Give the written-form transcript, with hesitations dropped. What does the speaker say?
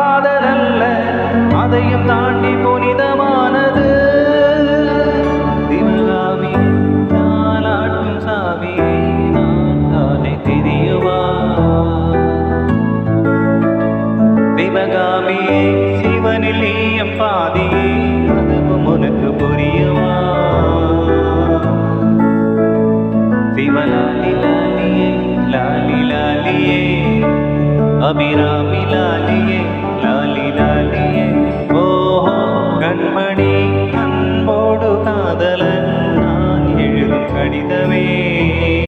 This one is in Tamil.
காதலல்ல அதையும் தாண்டி புனிதமானது திவகாவி தாலாட்டும் சாவியே நான் தானே தெரியுமா சிவகாமியே சிவனில் நீயம் பாதியே அதுவும் உனக்கு புரியுமா சிவலாலி லாலியே லாலி லாலியே அபிராமி லாலியே லாலி லாலியே ஓஹோ கண்மணி அன்போடு காதலன் நான் எழுதும் கடிதமே